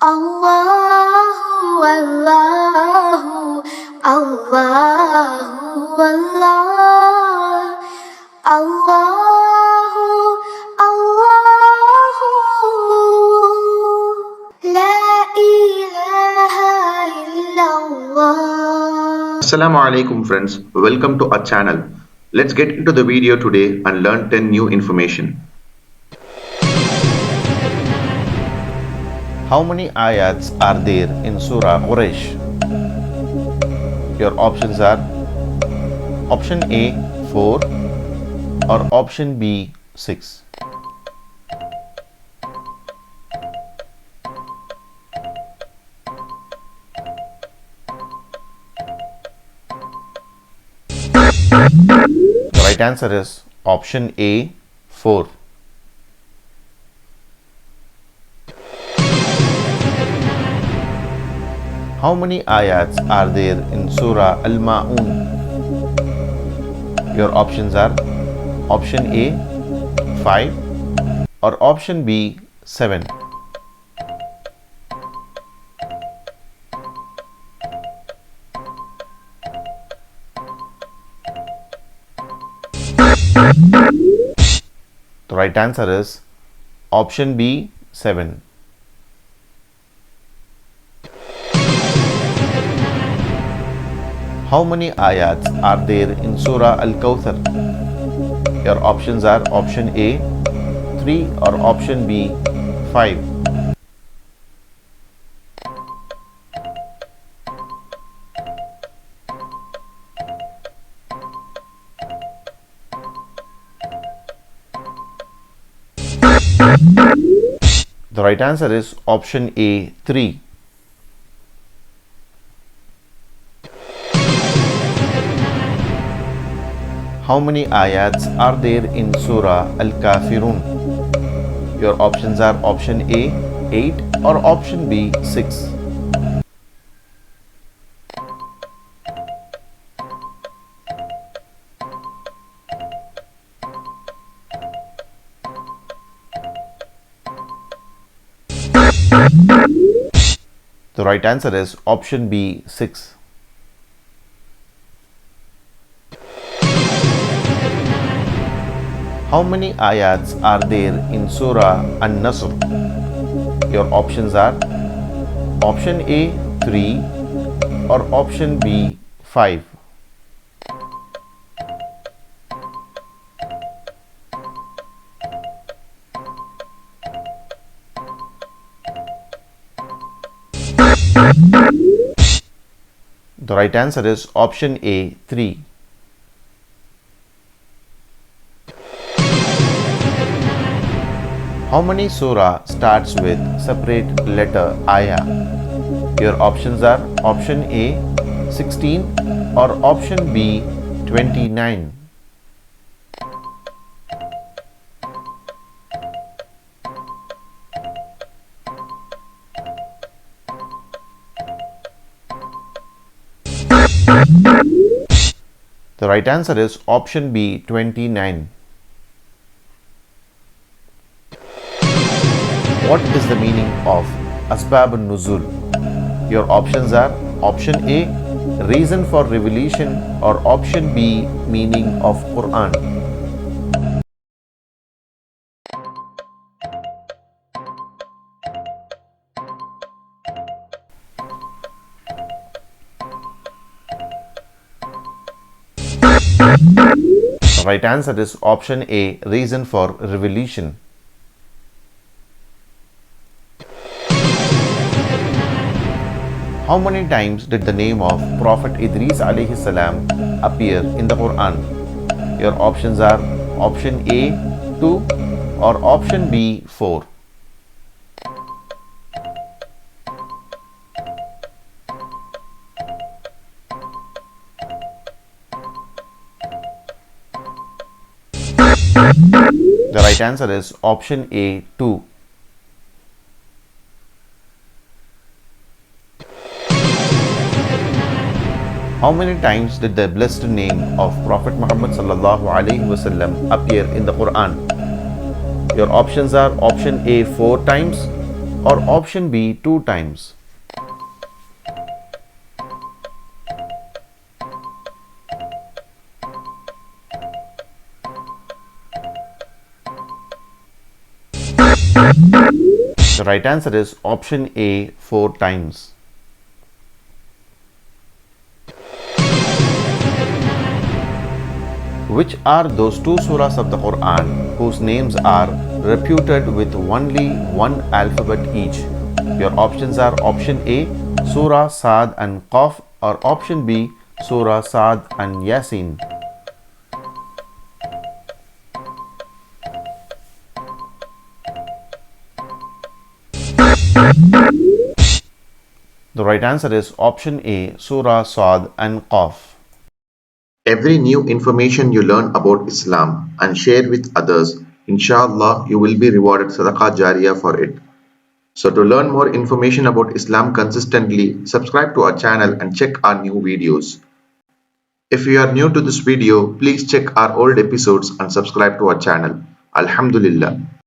Allahu, Allahu, Allahu, Allah. Allahu, Allahu, La ilaha illallah. Assalamu alaikum friends, welcome to our channel. Let's get into the video today and learn 10 new information. How many ayats are there in Surah Quraysh? Your options are option A 4 or option B 6. The right answer is option A 4. How many ayats are there in Surah Al-Ma'un? Your options are option A 5 or option B 7. The right answer is option B 7. How many ayats are there in Surah Al-Kawthar? Your options are option A 3 or option B 5. The right answer is option A 3. How many ayats are there in Surah Al-Kafirun? Your options are option A 8 or option B 6. The right answer is option B 6. How many ayats are there in Surah An-Nasr? Your options are option A 3 or option B 5. The right answer is option A 3. How many surah starts with separate letter ayah? Your options are option A 16 or option B 29. The right answer is option B 29. What is the meaning of Asbab al-Nuzul? Your options are option A reason for revelation or option B meaning of Quran. The right answer is option A reason for revelation. How many times did the name of Prophet Idris alayhi salam appear in the Quran? Your options are option A 2 or option B 4. The right answer is option A 2. How many times did the blessed name of Prophet Muhammad sallallahu alaihi wasallam appear in the Quran? Your options are option A 4 times or option B 2 times? The right answer is option A 4 times. Which are those two surahs of the Quran whose names are reputed with only one alphabet each? Your options are option A Surah Sad and Qaf, or option B Surah Sad and Yasin. The right answer is option A Surah Sad and Qaf. Every new information you learn about Islam and share with others, inshallah, you will be rewarded sadaqah jariyah for it. So to learn more information about Islam consistently, subscribe to our channel and check our new videos. If you are new to this video, please check our old episodes and subscribe to our channel. Alhamdulillah.